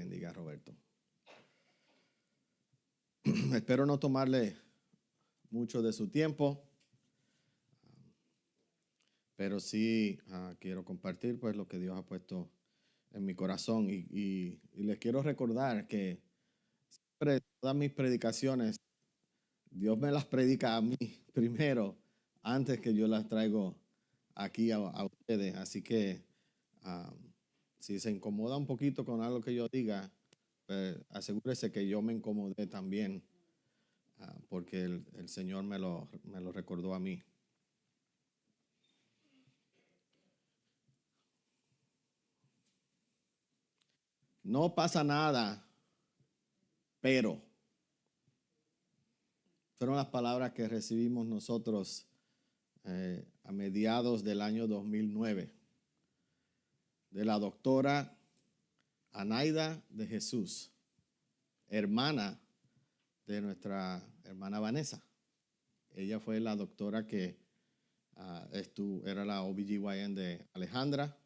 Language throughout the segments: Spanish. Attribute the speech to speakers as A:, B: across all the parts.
A: bendiga, Roberto. Espero no tomarle mucho de su tiempo, pero sí quiero compartir pues lo que Dios ha puesto en mi corazón y les quiero recordar que siempre todas mis predicaciones, Dios me las predica a mí primero antes que yo las traigo aquí a ustedes. Así que si se incomoda un poquito con algo que yo diga, pues asegúrese que yo me incomodé también, porque el Señor me lo recordó a mí. No pasa nada, pero fueron las palabras que recibimos nosotros a mediados del año 2009 de la doctora Anaida de Jesús, hermana de nuestra hermana Vanessa. Ella fue la doctora que era la OBGYN de Alejandra,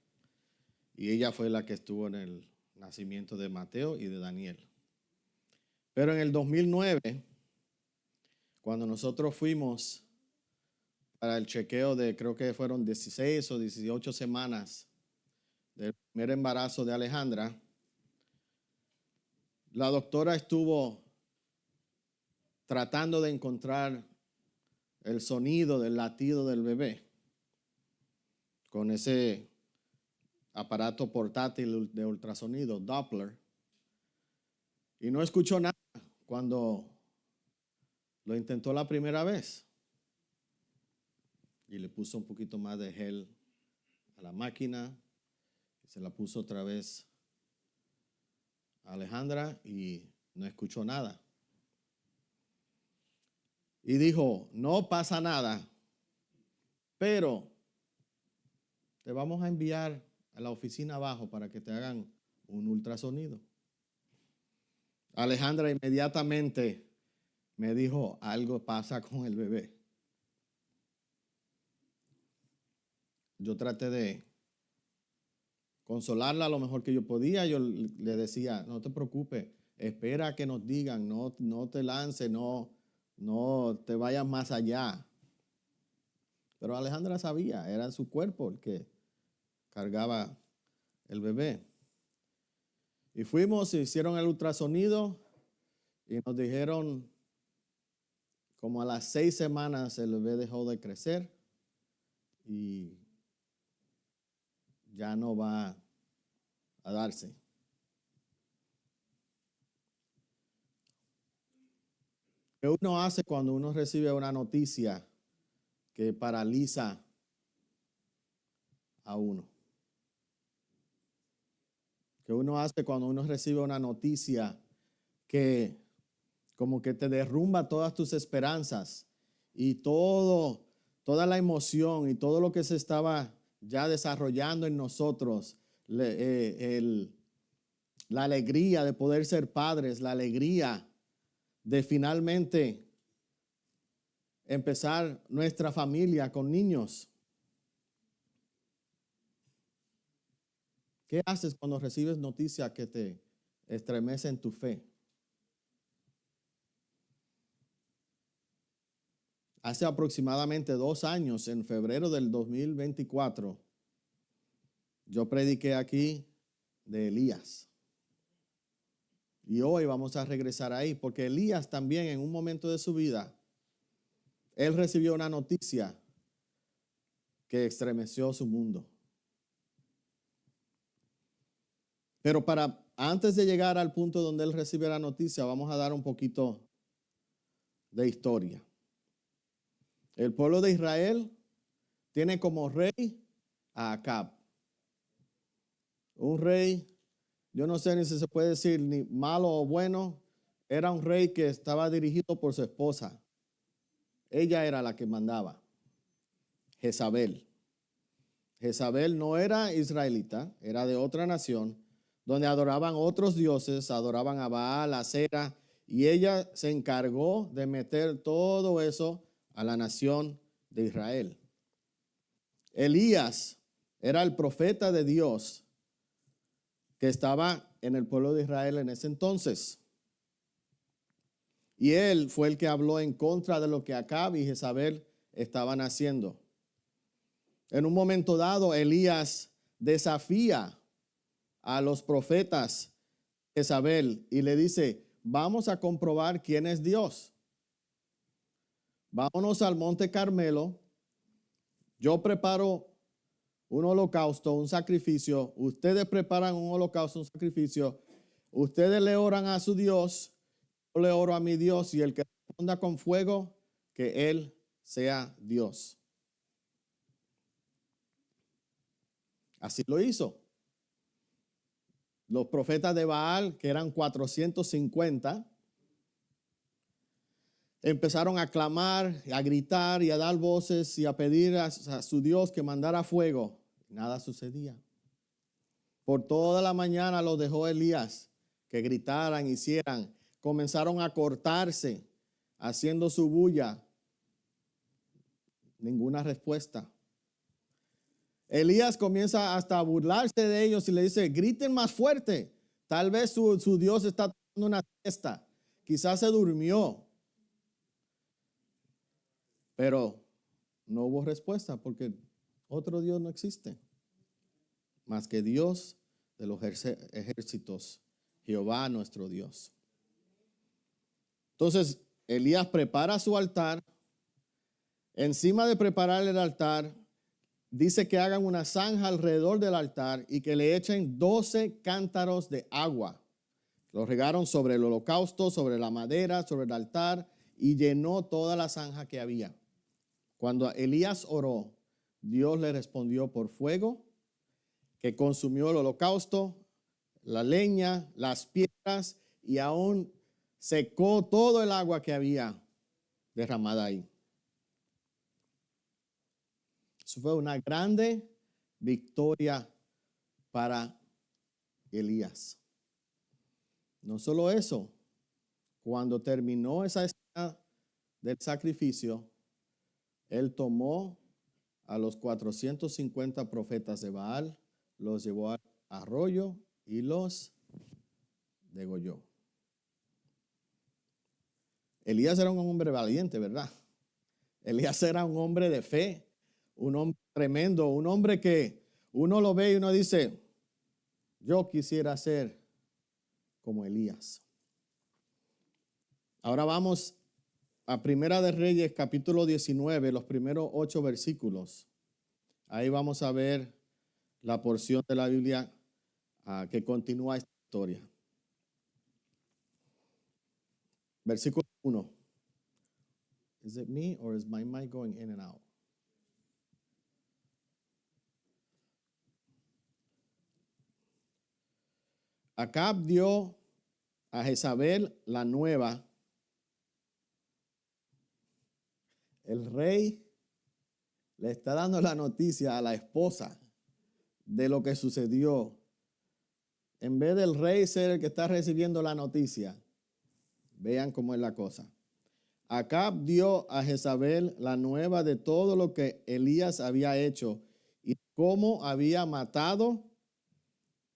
A: y ella fue la que estuvo en el nacimiento de Mateo y de Daniel. Pero en el 2009, cuando nosotros fuimos para el chequeo de, creo que fueron 16 o 18 semanas del primer embarazo de Alejandra, la doctora estuvo tratando de encontrar el sonido del latido del bebé con ese aparato portátil de ultrasonido, Doppler, y no escuchó nada cuando lo intentó la primera vez. Y le puso un poquito más de gel a la máquina, y se la puso otra vez a Alejandra y no escuchó nada. Y dijo, no pasa nada, pero te vamos a enviar a la oficina abajo para que te hagan un ultrasonido. Alejandra inmediatamente me dijo, algo pasa con el bebé. Yo traté de consolarla lo mejor que yo podía. Yo le decía, no te preocupes, espera a que nos digan, no te lances, no te vayas más allá. Pero Alejandra sabía, era su cuerpo el que cargaba el bebé. Y fuimos, hicieron el ultrasonido y nos dijeron, como a las 6 semanas el bebé dejó de crecer y ya no va a darse. ¿Qué uno hace cuando uno recibe una noticia que paraliza a uno? ¿Qué uno hace cuando uno recibe una noticia que como que te derrumba todas tus esperanzas y toda la emoción y todo lo que se estaba ya desarrollando en nosotros, la alegría de poder ser padres, la alegría de finalmente empezar nuestra familia con niños? ¿Qué haces cuando recibes noticias que te estremecen tu fe? Hace aproximadamente 2 años, en febrero del 2024, yo prediqué aquí de Elías. Y hoy vamos a regresar ahí, porque Elías también en un momento de su vida, él recibió una noticia que estremeció su mundo. Pero antes de llegar al punto donde él recibe la noticia, vamos a dar un poquito de historia. El pueblo de Israel tiene como rey a Acab. Un rey, yo no sé ni si se puede decir ni malo o bueno, era un rey que estaba dirigido por su esposa. Ella era la que mandaba, Jezabel. Jezabel no era israelita, era de otra nación, donde adoraban otros dioses, adoraban a Baal, a Asera, y ella se encargó de meter todo eso a la nación de Israel. Elías era el profeta de Dios que estaba en el pueblo de Israel en ese entonces. Y él fue el que habló en contra de lo que Acab y Jezabel estaban haciendo. En un momento dado, Elías desafía a los profetas de Jezabel y le dice, vamos a comprobar quién es Dios. Vámonos al Monte Carmelo. Yo preparo un holocausto, un sacrificio. Ustedes preparan un holocausto, un sacrificio. Ustedes le oran a su Dios. Yo le oro a mi Dios, y el que responda con fuego, que él sea Dios. Así lo hizo. Los profetas de Baal, que eran 450, empezaron a clamar, a gritar y a dar voces y a pedir a su Dios que mandara fuego. Nada sucedía. Por toda la mañana los dejó Elías que gritaran, hicieran. Comenzaron a cortarse, haciendo su bulla. Ninguna respuesta. Elías comienza hasta a burlarse de ellos y le dice, griten más fuerte. Tal vez su Dios está tomando una siesta. Quizás se durmió. Pero no hubo respuesta porque otro Dios no existe. Más que Dios de los ejércitos, Jehová nuestro Dios. Entonces, Elías prepara su altar. Encima de preparar el altar, dice que hagan una zanja alrededor del altar y que le echen 12 cántaros de agua. Lo regaron sobre el holocausto, sobre la madera, sobre el altar, y llenó toda la zanja que había. Cuando Elías oró, Dios le respondió por fuego, que consumió el holocausto, la leña, las piedras, y aún secó todo el agua que había derramada ahí. Eso fue una grande victoria para Elías. No solo eso, cuando terminó esa escena del sacrificio, él tomó a los 450 profetas de Baal, los llevó al arroyo y los degolló. Elías era un hombre valiente, ¿verdad? Elías era un hombre de fe, un hombre tremendo, un hombre que uno lo ve y uno dice, yo quisiera ser como Elías. Ahora vamos a Primera de Reyes, capítulo 19, los primeros 8 versículos. Ahí vamos a ver la porción de la Biblia que continúa esta historia. Versículo 1. Is it me or is my mic going in and out? Acab dio a Jezabel la nueva. El rey le está dando la noticia a la esposa de lo que sucedió. En vez del rey ser el que está recibiendo la noticia, vean cómo es la cosa. Acab dio a Jezabel la nueva de todo lo que Elías había hecho y cómo había matado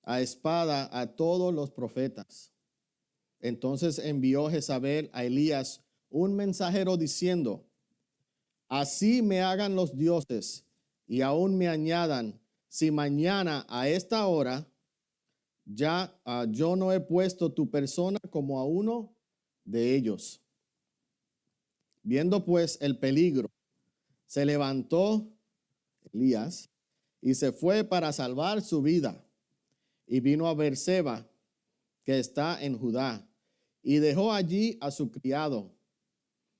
A: a espada a todos los profetas. Entonces envió Jezabel a Elías un mensajero diciendo, así me hagan los dioses y aún me añadan, si mañana a esta hora ya yo no he puesto tu persona como a uno de ellos. Viendo pues el peligro, se levantó Elías y se fue para salvar su vida. Y vino a Beerseba, que está en Judá, y dejó allí a su criado.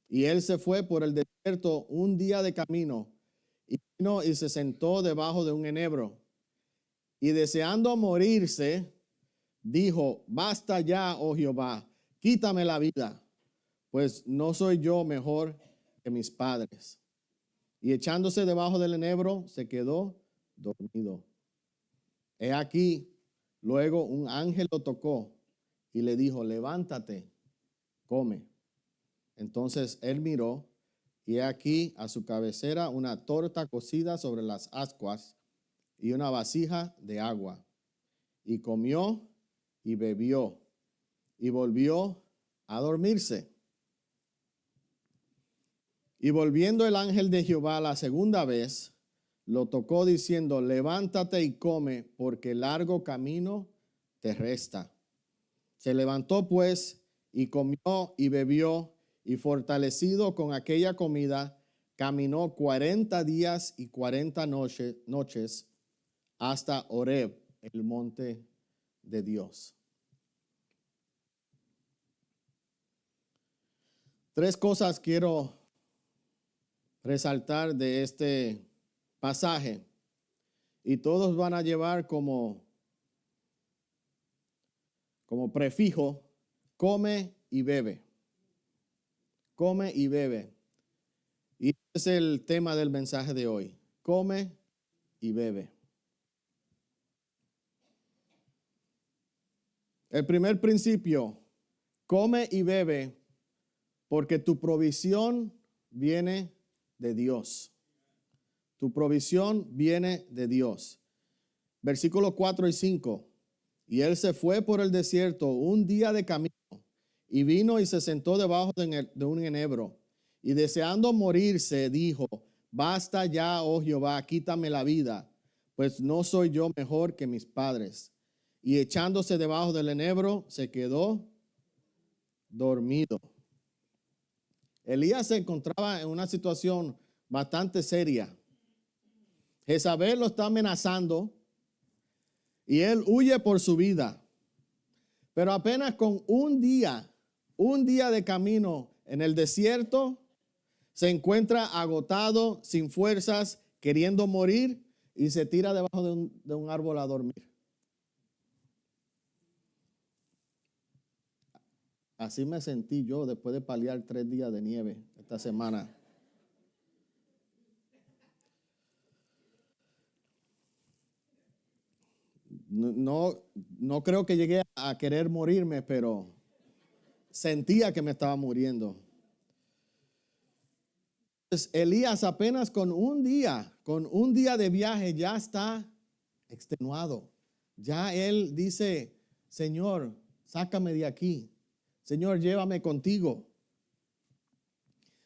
A: Y él se fue por el desierto un día de camino, y vino y se sentó debajo de un enebro. Y deseando morirse, dijo, basta ya, oh Jehová, quítame la vida, pues no soy yo mejor que mis padres. Y echándose debajo del enebro, se quedó dormido. He aquí, luego un ángel lo tocó y le dijo, levántate, come. Entonces él miró y he aquí a su cabecera una torta cocida sobre las ascuas y una vasija de agua. Y comió y bebió, y volvió a dormirse. Y volviendo el ángel de Jehová la segunda vez, lo tocó diciendo, levántate y come, porque largo camino te resta. Se levantó pues y comió y bebió, y fortalecido con aquella comida, caminó 40 días y 40 noches hasta Horeb, el monte de Dios. Tres cosas quiero resaltar de este pasaje, y todos van a llevar como prefijo, come y bebe. Come y bebe. Y ese es el tema del mensaje de hoy. Come y bebe. El primer principio, come y bebe porque tu provisión viene de Dios. Tu provisión viene de Dios. Versículos 4 y 5. Y él se fue por el desierto un día de camino y vino y se sentó debajo de un enebro. Y deseando morirse, dijo, basta ya, oh Jehová, quítame la vida, pues no soy yo mejor que mis padres. Y echándose debajo del enebro, se quedó dormido. Elías se encontraba en una situación bastante seria. Jezabel lo está amenazando y él huye por su vida. Pero apenas con un día de camino en el desierto, se encuentra agotado, sin fuerzas, queriendo morir y se tira debajo de un árbol a dormir. Así me sentí yo después de paliar 3 días de nieve esta semana. No creo que llegué a querer morirme, pero sentía que me estaba muriendo. Entonces, Elías apenas con un día de viaje ya está extenuado. Ya él dice, Señor, sácame de aquí. Señor, llévame contigo.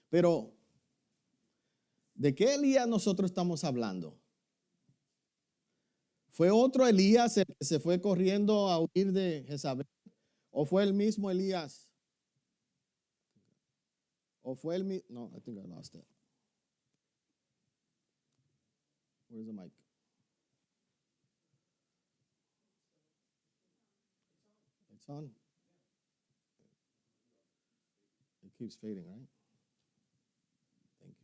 A: Pero, ¿de qué Elías nosotros estamos hablando? ¿Fue otro Elías el que se fue corriendo a huir de Jezabel? ¿O fue el mismo Elías? ¿O fue el mismo? No, I think I lost it. Where's the mic? It's on. It keeps fading, right? Thank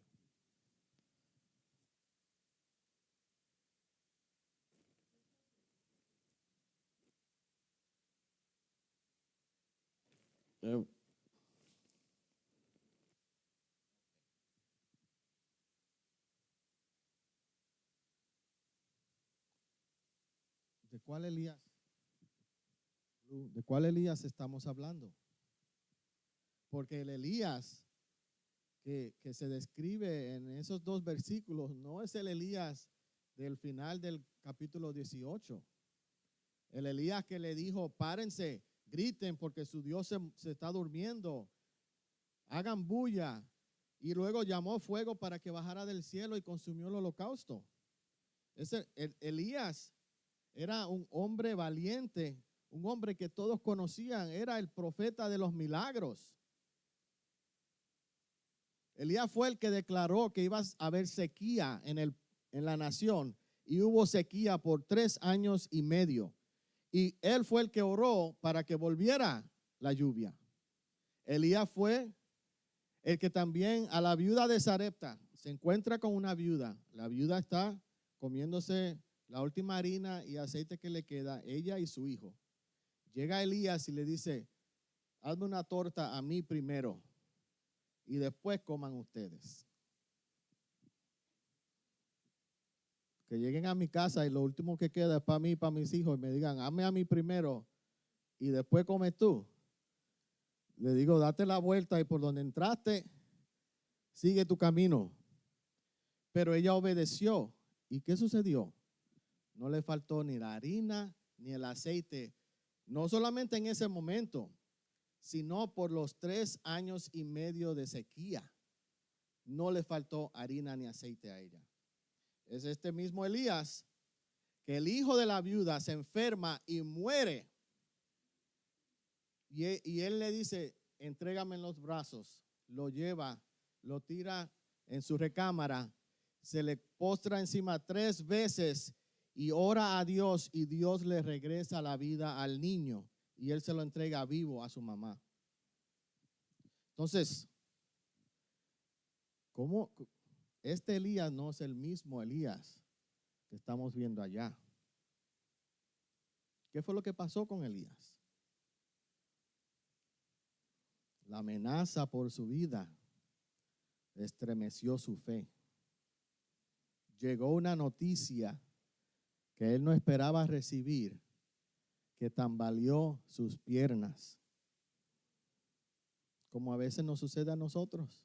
A: you. ¿De cuál Elías? ¿De cuál Elías estamos hablando? Porque el Elías que se describe en esos 2 versículos no es el Elías del final del capítulo 18. El Elías que le dijo, párense, griten porque su Dios se está durmiendo, hagan bulla. Y luego llamó fuego para que bajara del cielo y consumió el holocausto. Elías era un hombre valiente, un hombre que todos conocían, era el profeta de los milagros. Elías fue el que declaró que iba a haber sequía en la nación, y hubo sequía por 3 años y medio. Y él fue el que oró para que volviera la lluvia. Elías fue el que también a la viuda de Sarepta se encuentra con una viuda. La viuda está comiéndose la última harina y aceite que le queda, ella y su hijo. Llega Elías y le dice, hazme una torta a mí primero y después coman ustedes. Que lleguen a mi casa y lo último que queda es para mí y para mis hijos y me digan, hazme a mí primero y después comes tú. Le digo, date la vuelta y por donde entraste, sigue tu camino. Pero ella obedeció. ¿Y qué sucedió? No le faltó ni la harina ni el aceite No solamente en ese momento, sino por los 3 años y medio de sequía. No le faltó harina ni aceite a ella. Es este mismo Elías que el hijo de la viuda se enferma y muere. Y él le dice, entrégame en los brazos. Lo lleva, lo tira en su recámara, se le postra encima 3 veces y ora a Dios, y Dios le regresa la vida al niño y él se lo entrega vivo a su mamá. Entonces, ¿cómo? Este Elías no es el mismo Elías que estamos viendo allá. ¿Qué fue lo que pasó con Elías? La amenaza por su vida estremeció su fe. Llegó una noticia que él no esperaba recibir, que tambaleó sus piernas, como a veces nos sucede a nosotros.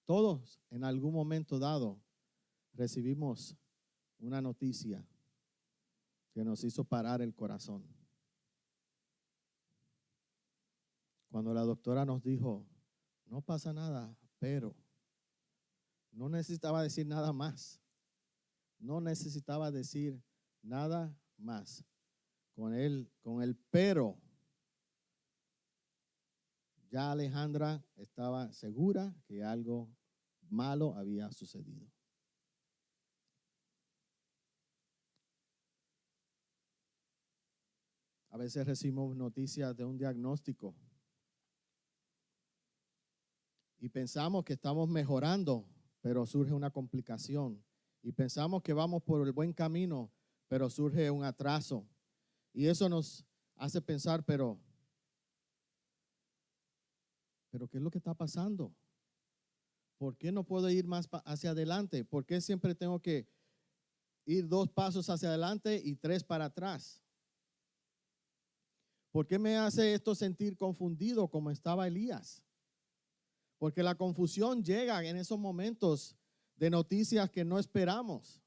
A: Todos en algún momento dado recibimos una noticia que nos hizo parar el corazón. Cuando la doctora nos dijo, no pasa nada, pero no necesitaba decir nada más. No necesitaba decir nada más. Con el pero, ya Alejandra estaba segura que algo malo había sucedido. A veces recibimos noticias de un diagnóstico y pensamos que estamos mejorando, pero surge una complicación. Y pensamos que vamos por el buen camino, pero surge un atraso. Y eso nos hace pensar, pero ¿qué es lo que está pasando? ¿Por qué no puedo ir más hacia adelante? ¿Por qué siempre tengo que ir 2 pasos hacia adelante y 3 para atrás? ¿Por qué me hace esto sentir confundido como estaba Elías? Porque la confusión llega en esos momentos de noticias que no esperamos.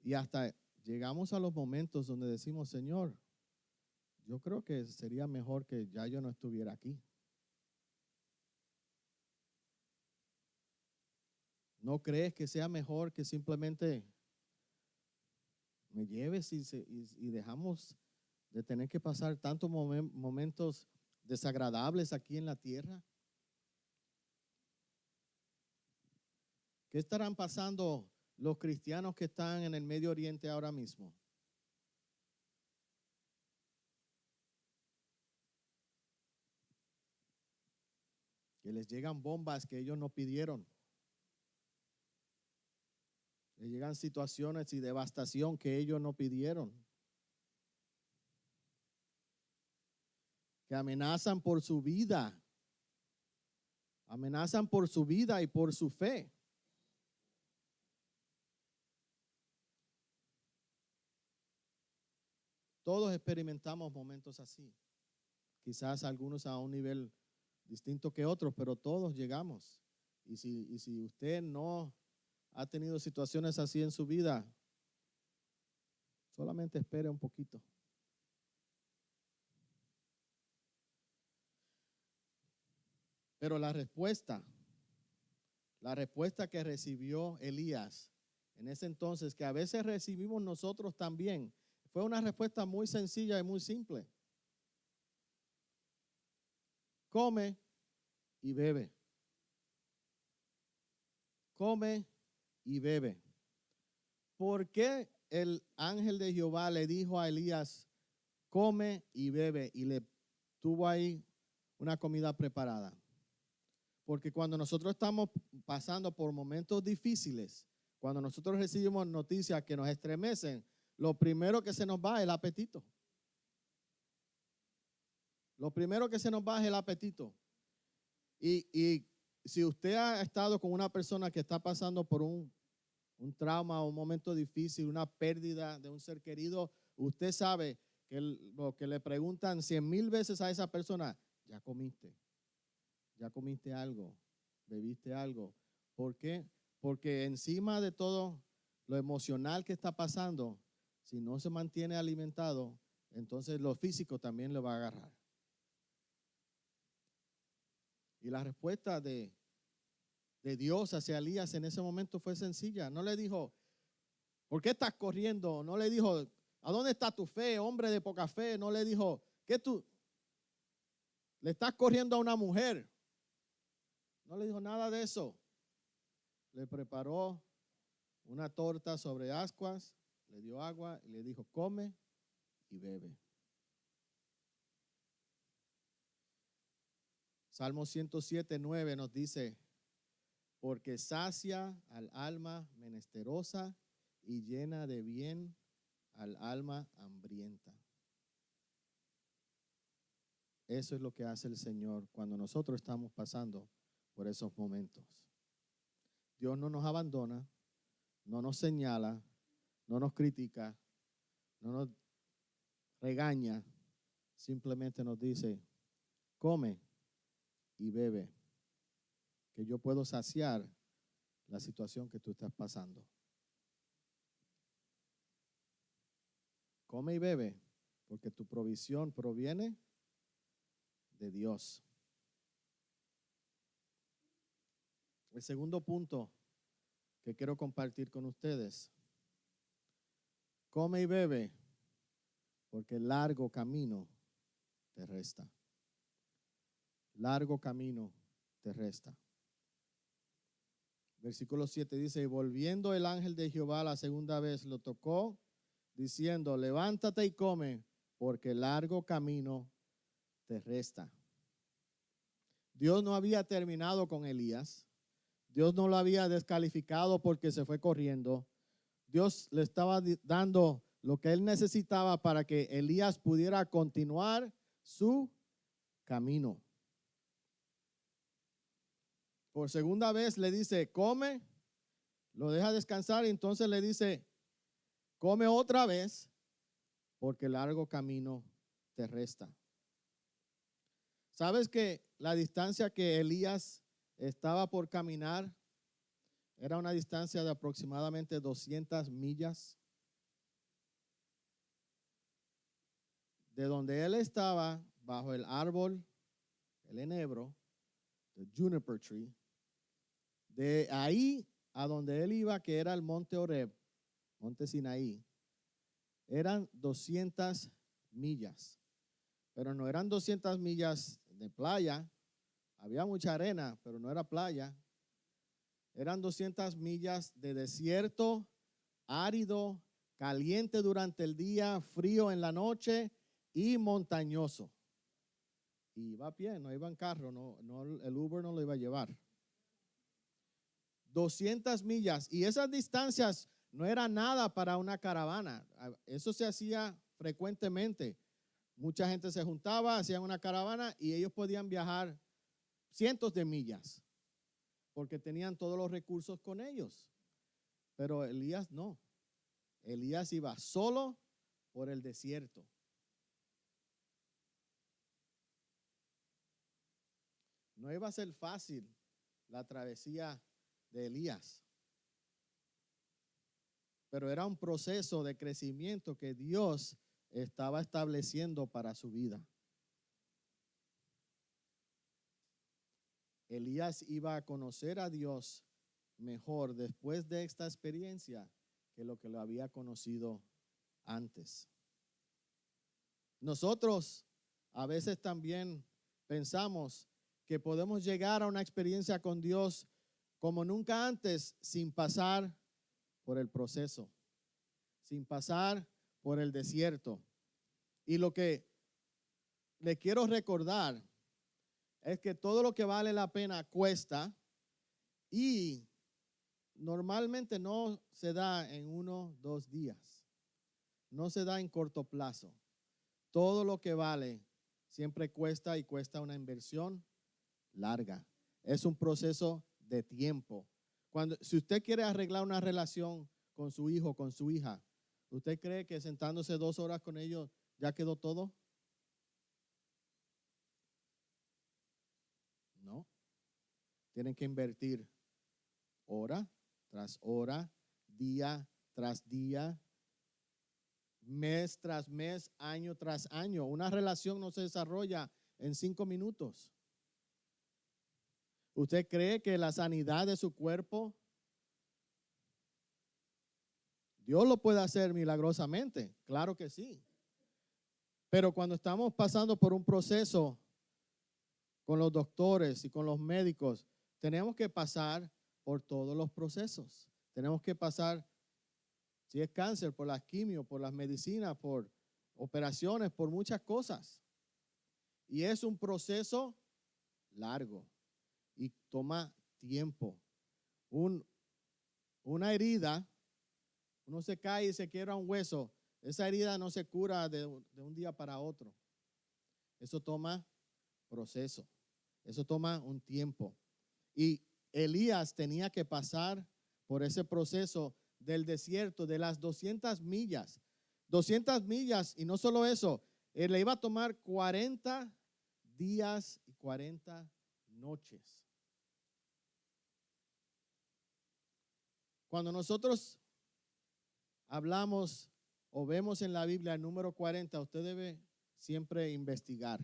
A: Y hasta llegamos a los momentos donde decimos, Señor, yo creo que sería mejor que ya yo no estuviera aquí. ¿No crees que sea mejor que simplemente me lleves y dejamos de tener que pasar tantos momentos desagradables aquí en la tierra? ¿Qué estarán pasando los cristianos que están en el Medio Oriente ahora mismo? Que les llegan bombas que ellos no pidieron. Les llegan situaciones y devastación que ellos no pidieron. Que amenazan por su vida. Amenazan por su vida y por su fe. Todos experimentamos momentos así. Quizás algunos a un nivel distinto que otros, pero todos llegamos. Y si usted no ha tenido situaciones así en su vida, solamente espere un poquito. Pero la respuesta que recibió Elías en ese entonces, que a veces recibimos nosotros también, fue una respuesta muy sencilla y muy simple. Come y bebe. Come y bebe. ¿Por qué el ángel de Jehová le dijo a Elías, come y bebe, y le tuvo ahí una comida preparada? Porque cuando nosotros estamos pasando por momentos difíciles, cuando nosotros recibimos noticias que nos estremecen, lo primero que se nos va es el apetito. Lo primero que se nos va es el apetito. Y si usted ha estado con una persona que está pasando por un trauma, un momento difícil, una pérdida de un ser querido, usted sabe que lo que le preguntan 100,000 veces a esa persona, ¿ya comiste? ¿Ya comiste algo? ¿Bebiste algo? ¿Por qué? Porque encima de todo lo emocional que está pasando, si no se mantiene alimentado, entonces lo físico también le va a agarrar. Y la respuesta de Dios hacia Elías en ese momento fue sencilla. No le dijo, ¿por qué estás corriendo? No le dijo, ¿a dónde está tu fe, hombre de poca fe? No le dijo, ¿qué tú le estás corriendo a una mujer? No le dijo nada de eso. Le preparó una torta sobre ascuas, le dio agua y le dijo, come y bebe. Salmo 107:9 nos dice, porque sacia al alma menesterosa y llena de bien al alma hambrienta. Eso es lo que hace el Señor cuando nosotros estamos pasando por esos momentos. Dios no nos abandona, no nos señala, no nos critica, no nos regaña, simplemente nos dice, come y bebe, que yo puedo saciar la situación que tú estás pasando. Come y bebe, porque tu provisión proviene de Dios. El segundo punto que quiero compartir con ustedes, come y bebe, porque el largo camino te resta. Largo camino te resta. Versículo 7 dice, y volviendo el ángel de Jehová la segunda vez, lo tocó, diciendo, levántate y come, porque largo camino te resta. Dios no había terminado con Elías. Dios no lo había descalificado porque se fue corriendo. Dios le estaba dando lo que él necesitaba para que Elías pudiera continuar su camino. Por segunda vez le dice, come, lo deja descansar y entonces le dice, come otra vez, porque largo camino te resta. ¿Sabes que la distancia que Elías estaba por caminar era una distancia de aproximadamente 200 millas? De donde él estaba, bajo el árbol, el enebro, el juniper tree, de ahí a donde él iba, que era el monte Horeb, monte Sinaí, eran 200 millas. Pero no eran 200 millas de playa, había mucha arena, pero no era playa. Eran 200 millas de desierto, árido, caliente durante el día, frío en la noche y montañoso. Y iba a pie, no iba en carro, el Uber no lo iba a llevar. 200 millas. Y esas distancias no eran nada para una caravana. Eso se hacía frecuentemente. Mucha gente se juntaba, hacían una caravana y ellos podían viajar cientos de millas porque tenían todos los recursos con ellos. Pero Elías no. Elías iba solo por el desierto. No iba a ser fácil la travesía de Elías, pero era un proceso de crecimiento que Dios estaba estableciendo para su vida. Elías iba a conocer a Dios mejor después de esta experiencia que lo que lo había conocido antes. Nosotros a veces también pensamos que podemos llegar a una experiencia con Dios como nunca antes sin pasar por el proceso, sin pasar por el desierto. Y lo que le quiero recordar es que todo lo que vale la pena cuesta y normalmente no se da en 1 o 2 días, no se da en corto plazo. Todo lo que vale siempre cuesta y cuesta una inversión larga. Es un proceso de tiempo. Si usted quiere arreglar una relación con su hijo, con su hija, ¿usted cree que sentándose 2 horas con ellos ya quedó todo? No. Tienen que invertir hora tras hora, día tras día, mes tras mes, año tras año. Una relación no se desarrolla en 5 minutos. ¿Usted cree que la sanidad de su cuerpo, Dios lo puede hacer milagrosamente? Claro que sí. Pero cuando estamos pasando por un proceso con los doctores y con los médicos, tenemos que pasar por todos los procesos. Tenemos que pasar, si es cáncer, por las quimio, por las medicinas, por operaciones, por muchas cosas. Y es un proceso largo y toma tiempo. Una herida, uno se cae y se quiebra un hueso. Esa herida no se cura de un día para otro. Eso toma proceso. Eso toma un tiempo. Y Elías tenía que pasar por ese proceso del desierto de las 200 millas. 200 millas, y no solo eso, le iba a tomar 40 días y 40 noches. Cuando nosotros hablamos o vemos en la Biblia el número 40, usted debe siempre investigar.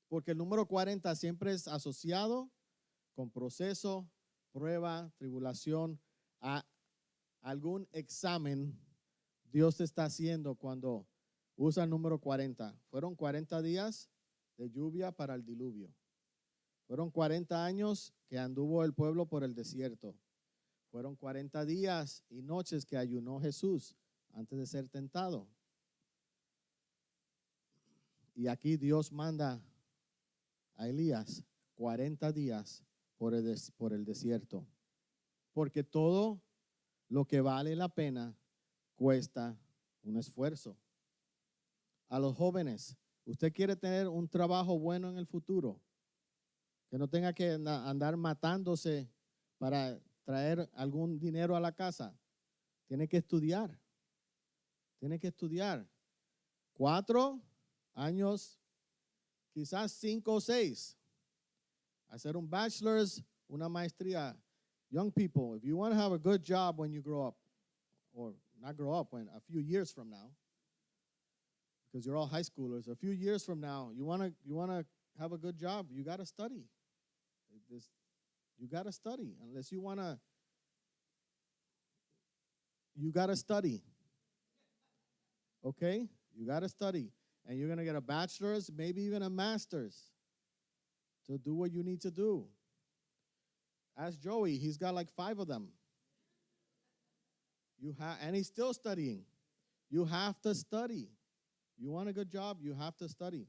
A: Porque el número 40 siempre es asociado con proceso, prueba, tribulación, a algún examen Dios te está haciendo cuando usa el número 40. Fueron 40 días de lluvia para el diluvio. Fueron 40 años que anduvo el pueblo por el desierto. Fueron 40 días y noches que ayunó Jesús antes de ser tentado. Y aquí Dios manda a Elías 40 días por el desierto. Porque todo lo que vale la pena cuesta un esfuerzo. A los jóvenes, ¿usted quiere tener un trabajo bueno en el futuro? Que no tenga que andar matándose para traer algún dinero a la casa. Tiene que estudiar. Tiene que estudiar. 4 años, quizás 5 o 6. Hacer un bachelor's, una maestría. Young people, if you want to have a good job when you grow up, or not grow up, when a few years from now, because you're all high schoolers, a few years from now, you want to have a good job, you got to study. You got to study. Unless you want to, you got to study. Okay? You got to study. And you're going to get a bachelor's, maybe even a master's to do what you need to do. Ask Joey, he's got like 5 of them. And he's still studying. You have to study. You want a good job, you have to study.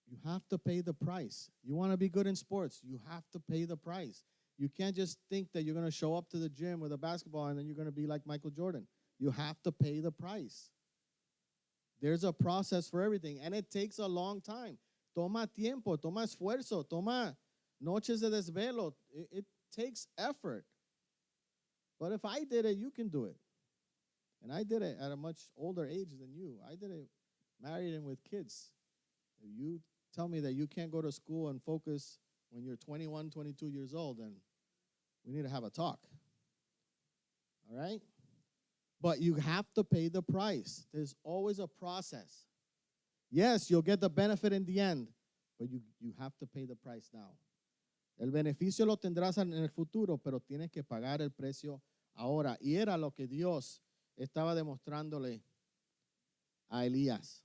A: You have to pay the price. You want to be good in sports, you have to pay the price. You can't just think that you're going to show up to the gym with a basketball and then you're going to be like Michael Jordan. You have to pay the price. There's a process for everything, and it takes a long time. Toma tiempo, toma esfuerzo, toma noches de desvelo. It takes effort. But if I did it, you can do it. And I did it at a much older age than you. I did it married and with kids. If you tell me that you can't go to school and focus when you're 21, 22 years old, then we need to have a talk. All right? But you have to pay the price. There's always a process. Yes, you'll get the benefit in the end, but you have to pay the price now. El beneficio lo tendrás en el futuro, pero tienes que pagar el precio ahora. Y era lo que Dios estaba demostrándole a Elías.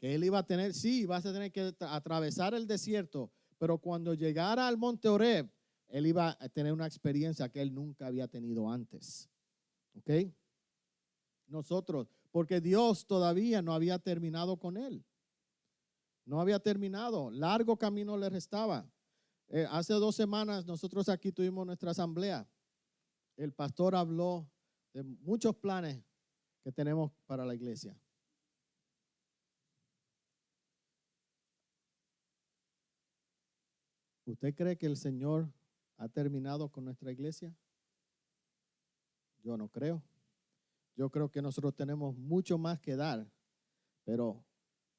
A: Que él iba a tener, sí, vas a tener que atravesar el desierto, pero cuando llegara al monte Horeb, él iba a tener una experiencia que él nunca había tenido antes. ¿Ok? Nosotros, porque Dios todavía no había terminado con él. No había terminado. Largo camino le restaba. Hace 2 semanas nosotros aquí tuvimos nuestra asamblea. El pastor habló de muchos planes que tenemos para la iglesia. ¿Usted cree que el Señor ha terminado con nuestra iglesia? Yo no creo. Yo creo que nosotros tenemos mucho más que dar, pero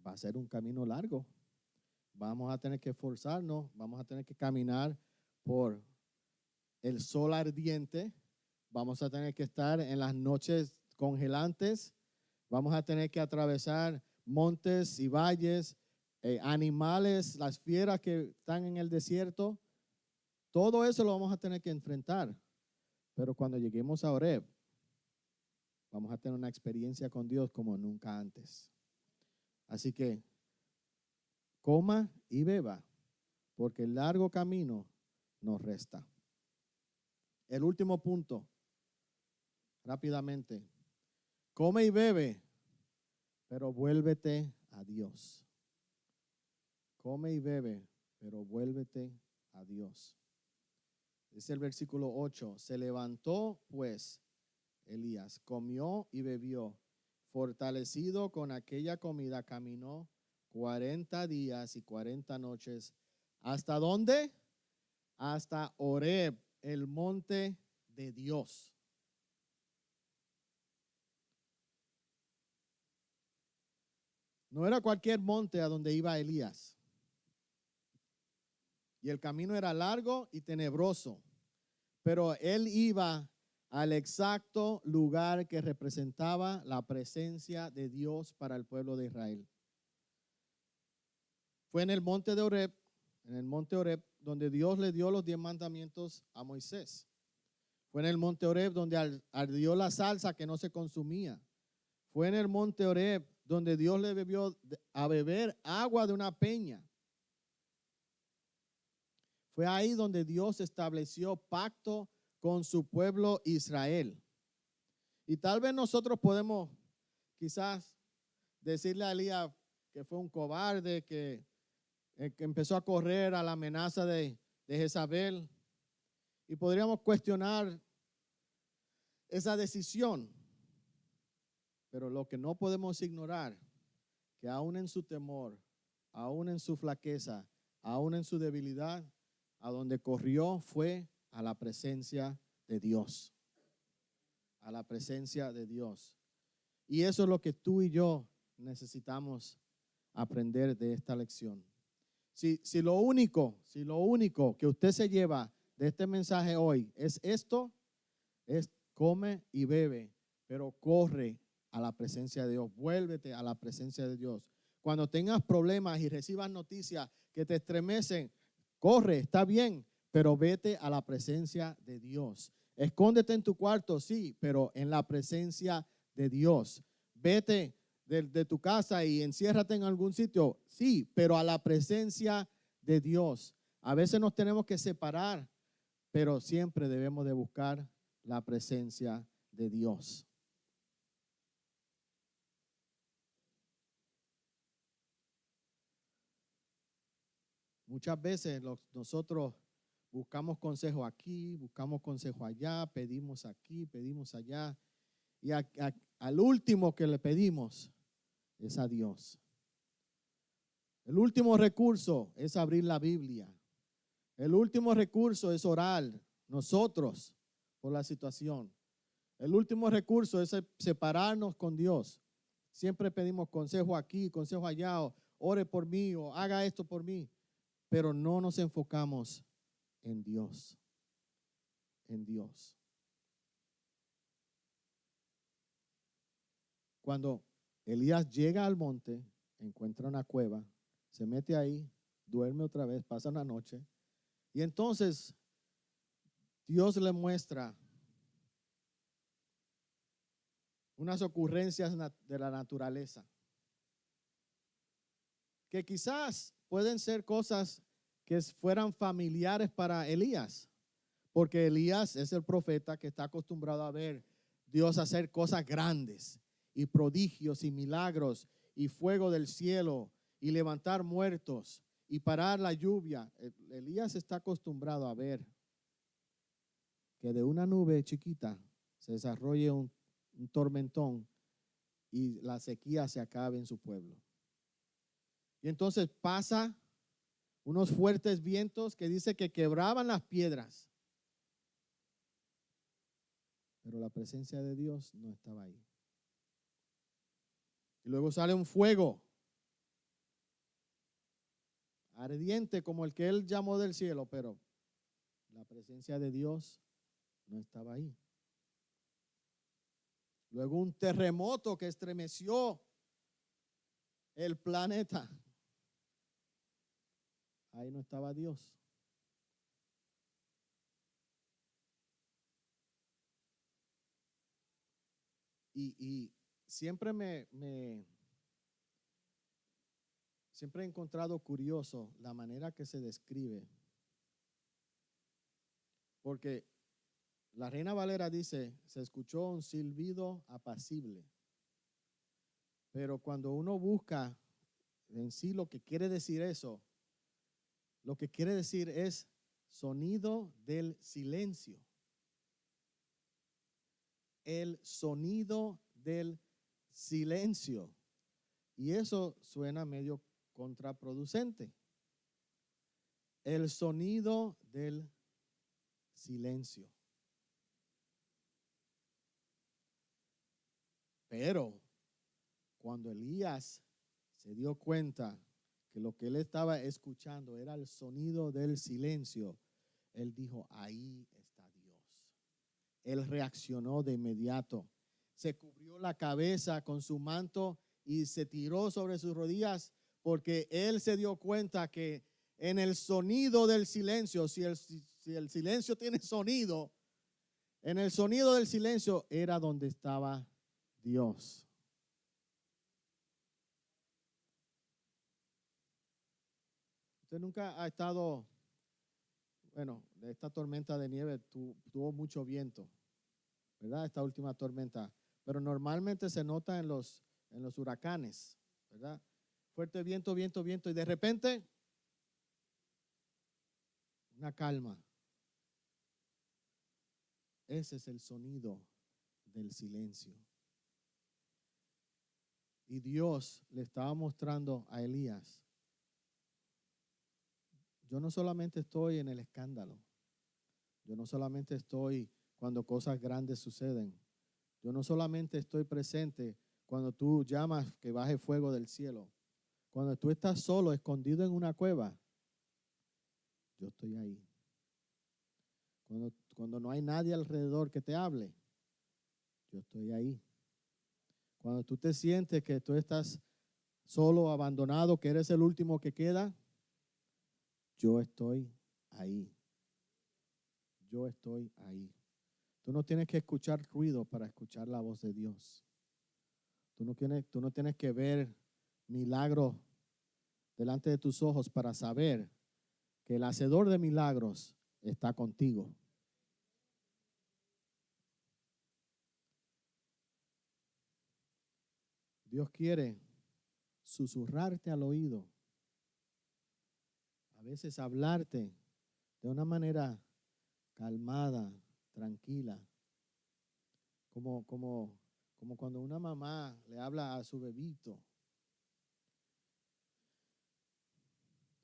A: va a ser un camino largo. vamos a tener que esforzarnos, vamos a tener que caminar por el sol ardiente, vamos a tener que estar en las noches congelantes, vamos a tener que atravesar montes y valles, animales, las fieras que están en el desierto. Todo eso lo vamos a tener que enfrentar. Pero cuando lleguemos a Horeb, vamos a tener una experiencia con Dios como nunca antes. Así que coma y beba, porque el largo camino nos resta. El último punto, rápidamente. Come y bebe, pero vuélvete a Dios. Come y bebe, pero vuélvete a Dios. Dice el versículo 8, se levantó pues Elías, comió y bebió, fortalecido con aquella comida, caminó 40 días y 40 noches. ¿Hasta dónde? Hasta Horeb, el monte de Dios. No era cualquier monte a donde iba Elías. Y el camino era largo y tenebroso, pero él iba al exacto lugar que representaba la presencia de Dios para el pueblo de Israel. Fue en el monte de Horeb, donde Dios le dio los 10 mandamientos a Moisés. Fue en el monte Horeb donde ardió la salsa que no se consumía. Fue en el monte Horeb donde Dios le bebió a beber agua de una peña. Fue ahí donde Dios estableció pacto con su pueblo Israel. Y tal vez nosotros podemos quizás decirle a Elías que fue un cobarde, que empezó a correr a la amenaza de Jezabel. Y podríamos cuestionar esa decisión. Pero lo que no podemos ignorar, que aún en su temor, aún en su flaqueza, aún en su debilidad, a donde corrió fue a la presencia de Dios. A la presencia de Dios. Y eso es lo que tú y yo necesitamos aprender de esta lección. Si lo único que usted se lleva de este mensaje hoy es esto, es come y bebe, pero corre a la presencia de Dios. Vuélvete a la presencia de Dios. Cuando tengas problemas y recibas noticias que te estremecen, corre, está bien, pero vete a la presencia de Dios. Escóndete en tu cuarto, sí, pero en la presencia de Dios. Vete de tu casa y enciérrate en algún sitio, sí, pero a la presencia de Dios. A veces nos tenemos que separar, pero siempre debemos de buscar la presencia de Dios. Muchas veces nosotros buscamos consejo aquí, buscamos consejo allá, pedimos aquí, pedimos allá. Y al último que le pedimos es a Dios. El último recurso es abrir la Biblia. El último recurso es orar nosotros por la situación. El último recurso es separarnos con Dios. Siempre pedimos consejo aquí, consejo allá, o ore por mí, o haga esto por mí. Pero no nos enfocamos en Dios. En Dios. Cuando Elías llega al monte, encuentra una cueva, se mete ahí, duerme otra vez, pasa una noche. Y entonces Dios le muestra unas ocurrencias de la naturaleza que quizás pueden ser cosas que fueran familiares para Elías, porque Elías es el profeta que está acostumbrado a ver Dios hacer cosas grandes y prodigios y milagros y fuego del cielo y levantar muertos y parar la lluvia. Elías está acostumbrado a ver que de una nube chiquita se desarrolle un tormentón y la sequía se acabe en su pueblo. Y entonces pasa unos fuertes vientos que dice que quebraban las piedras. Pero la presencia de Dios no estaba ahí. Y luego sale un fuego. ardiente como el que él llamó del cielo, pero la presencia de Dios no estaba ahí. Luego un terremoto que estremeció el planeta. Ahí no estaba Dios. Y siempre siempre he encontrado curioso la manera que se describe. Porque la Reina Valera dice, se escuchó un silbido apacible. Pero cuando uno busca en sí lo que quiere decir eso, lo que quiere decir es sonido del silencio. El sonido del silencio. Y eso suena medio contraproducente. El sonido del silencio. Pero cuando Elías se dio cuenta que lo que él estaba escuchando era el sonido del silencio, él dijo, ahí está Dios. Él reaccionó de inmediato. Se cubrió la cabeza con su manto y se tiró sobre sus rodillas porque él se dio cuenta que en el sonido del silencio, si el silencio tiene sonido, en el sonido del silencio era donde estaba Dios. Usted nunca ha estado, bueno, de esta tormenta de nieve tuvo mucho viento, ¿verdad? Esta última tormenta. Pero normalmente se nota en los huracanes, ¿verdad? Fuerte viento, viento, viento. Y de repente, una calma. Ese es el sonido del silencio. Y Dios le estaba mostrando a Elías, yo no solamente estoy en el escándalo, yo no solamente estoy cuando cosas grandes suceden, yo no solamente estoy presente cuando tú llamas que baje fuego del cielo, cuando tú estás solo, escondido en una cueva, yo estoy ahí. Cuando no hay nadie alrededor que te hable, yo estoy ahí. Cuando tú te sientes que tú estás solo, abandonado, que eres el último que queda, yo estoy ahí. Yo estoy ahí. Tú no tienes que escuchar ruido para escuchar la voz de Dios. Tú no tienes que ver milagros delante de tus ojos para saber que el hacedor de milagros está contigo. Dios quiere susurrarte al oído, a veces hablarte de una manera calmada, tranquila, como cuando una mamá le habla a su bebito.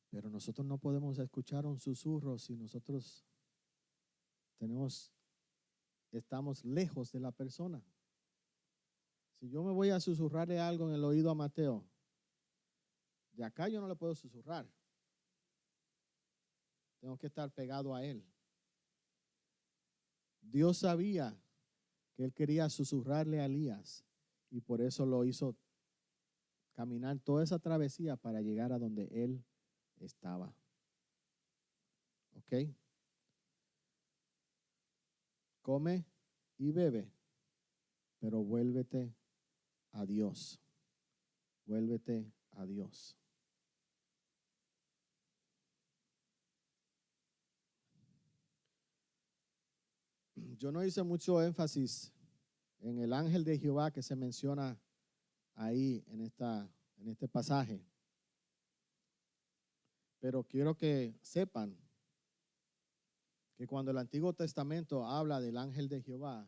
A: Pero nosotros no podemos escuchar un susurro si nosotros estamos lejos de la persona. Si yo me voy a susurrarle algo en el oído a Mateo, de acá yo no le puedo susurrar. Tengo que estar pegado a él. Dios sabía que él quería susurrarle a Elías y por eso lo hizo caminar toda esa travesía para llegar a donde él estaba. ¿Ok? Come y bebe, pero vuélvete a Dios. Vuélvete a Dios. Yo no hice mucho énfasis en el ángel de Jehová que se menciona ahí en este pasaje. Pero quiero que sepan que cuando el Antiguo Testamento habla del ángel de Jehová,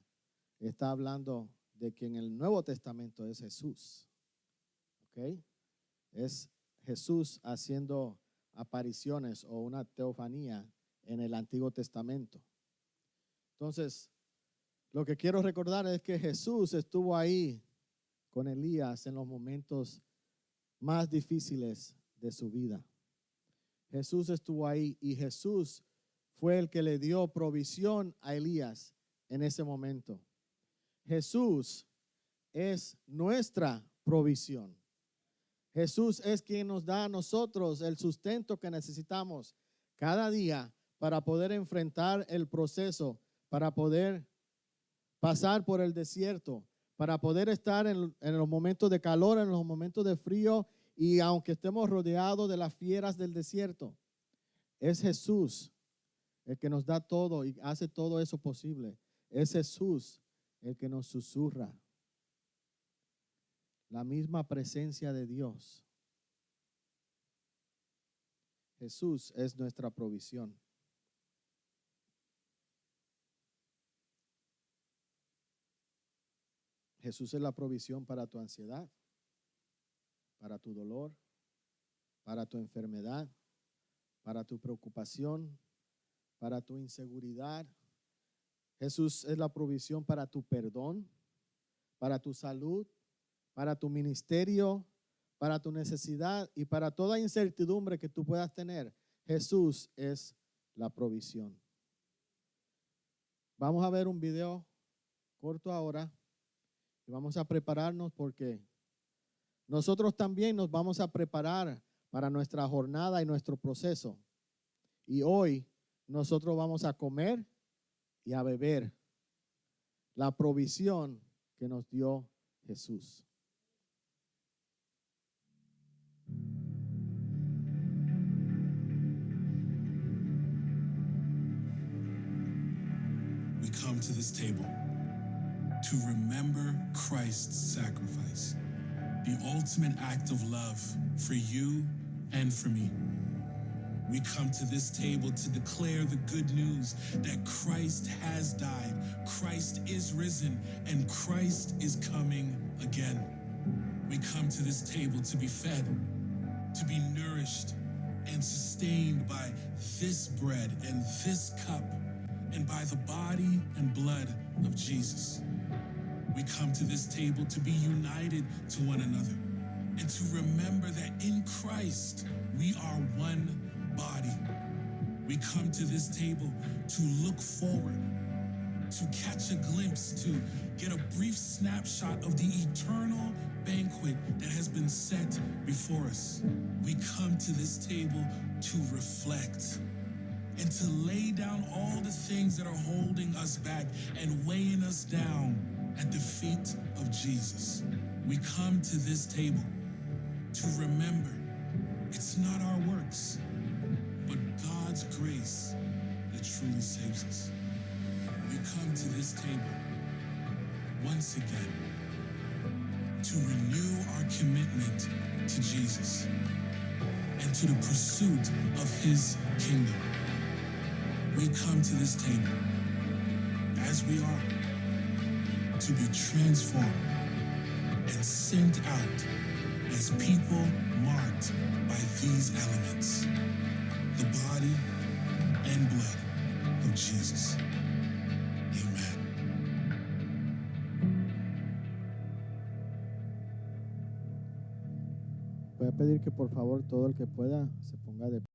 A: está hablando de que en el Nuevo Testamento es Jesús. ¿Ok? Es Jesús haciendo apariciones o una teofanía en el Antiguo Testamento. Entonces, lo que quiero recordar es que Jesús estuvo ahí con Elías en los momentos más difíciles de su vida. Jesús estuvo ahí y Jesús fue el que le dio provisión a Elías en ese momento. Jesús es nuestra provisión. Jesús es quien nos da a nosotros el sustento que necesitamos cada día para poder enfrentar el proceso, para poder pasar por el desierto, para poder estar en los momentos de calor, en los momentos de frío, y aunque estemos rodeados de las fieras del desierto. Es Jesús el que nos da todo y hace todo eso posible. Es Jesús el que nos susurra. La misma presencia de Dios. Jesús es nuestra provisión. Jesús es la provisión para tu ansiedad, para tu dolor, para tu enfermedad, para tu preocupación, para tu inseguridad. Jesús es la provisión para tu perdón, para tu salud, para tu ministerio, para tu necesidad y para toda incertidumbre que tú puedas tener. Jesús es la provisión. Vamos a ver un video corto ahora y vamos a prepararnos porque nosotros también nos vamos a preparar para nuestra jornada y nuestro proceso. Y hoy nosotros vamos a comer y a beber la provisión que nos dio Jesús.
B: We come to this table to remember Christ's sacrifice, the ultimate act of love for you and for me. We come to this table to declare the good news that Christ has died, Christ is risen, and Christ is coming again. We come to this table to be fed, to be nourished and sustained by this bread and this cup, and by the body and blood of Jesus. We come to this table to be united to one another and to remember that in Christ we are one body. We come to this table to look forward, to catch a glimpse, to get a brief snapshot of the eternal banquet that has been set before us. We come to this table to reflect and to lay down all the things that are holding us back and weighing us down at the feet of Jesus. We come to this table to remember it's not our works, but God's grace that truly saves us. We come to this table once again to renew our commitment to Jesus and to the pursuit of his kingdom. We come to this table as we are to be transformed and sent out as people marked by these elements, the body and blood of Jesus. Amen.
A: Voy a pedir que por favor todo el que pueda se ponga de pie.